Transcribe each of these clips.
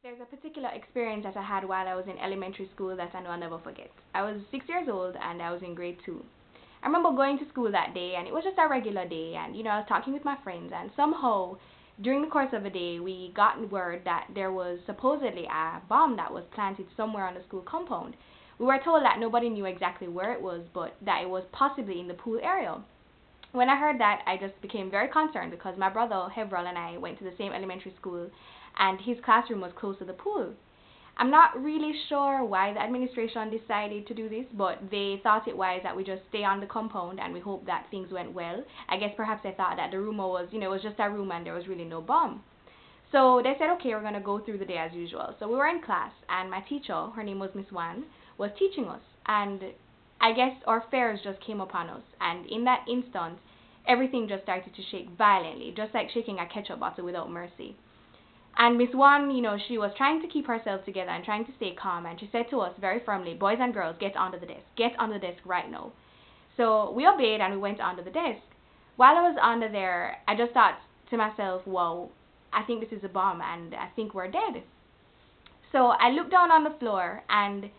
There's a particular experience that I had while I was in elementary school that I know I'll never forget. I was 6 years old and I was in grade 2. I remember going to school that day and it was just a regular day, and I was talking with my friends, and somehow during the course of the day we got word that there was supposedly a bomb that was planted somewhere on the school compound. We were told that nobody knew exactly where it was, but that it was possibly in the pool area. When I heard that, I just became very concerned because my brother Hevrel and I went to the same elementary school and his classroom was close to the pool. I'm not really sure why the administration decided to do this, but they thought it wise that we just stay on the compound and we hope that things went well. I guess perhaps they thought that the rumor was, it was just a rumor and there was really no bomb. So they said, okay, we're going to go through the day as usual. So we were in class and my teacher, her name was Miss Wan, was teaching us, and I guess our fears just came upon us, and in that instant everything just started to shake violently, just like shaking a ketchup bottle without mercy. And Miss Wan, she was trying to keep herself together and trying to stay calm, and she said to us very firmly, boys and girls, get onto the desk. Get onto the desk right now. So we obeyed and we went onto the desk. While I was under there, I just thought to myself, whoa, I think this is a bomb and I think we're dead. So I looked down on the floor and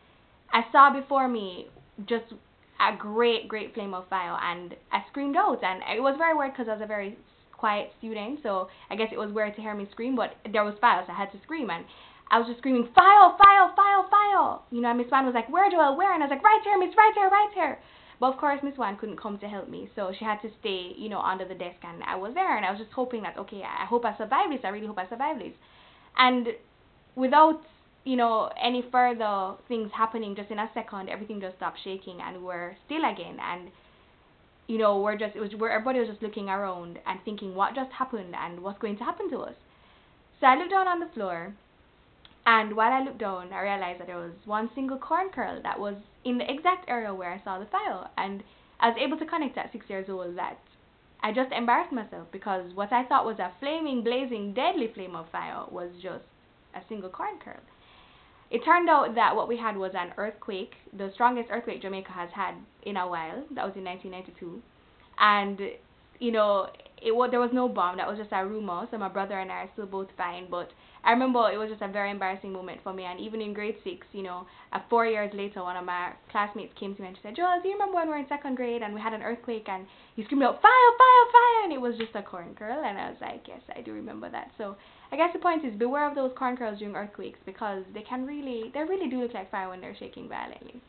I saw before me just a great flame of fire, and I screamed out, and it was very weird because I was a very quiet student, so I guess it was weird to hear me scream, but there was fire, so I had to scream, and I was just screaming, fire, fire, fire, fire. Miss Wan was like, where, Joel, where? And I was like, right here, miss, right here, right here. But of course, Miss Wan couldn't come to help me, so she had to stay, under the desk, and I was there, and I was just hoping that, okay, I hope I survive this, I really hope I survive this. And without any further things happening, just in a second, everything just stopped shaking and we're still again, and everybody was just looking around and thinking what just happened and what's going to happen to us. So I looked down on the floor, and while I looked down, I realized that there was one single corn kernel that was in the exact area where I saw the fire, and I was able to connect at 6 years old that I just embarrassed myself, because what I thought was a flaming, blazing, deadly flame of fire was just a single corn kernel. It turned out that what we had was an earthquake, the strongest earthquake Jamaica has had in a while. That was in 1992. And, there was no bomb. That was just a rumor. So my brother and I are still both fine. But I remember it was just a very embarrassing moment for me. And even in grade 6, 4 years later, one of my classmates came to me and she said, Joel, do you remember when we were in 2nd grade and we had an earthquake and you screamed out, fire, fire, fire? And it was just a corn kernel. And I was like, yes, I do remember that. So I guess the point is, beware of those corn kernels during earthquakes, because they really do look like fire when they're shaking violently.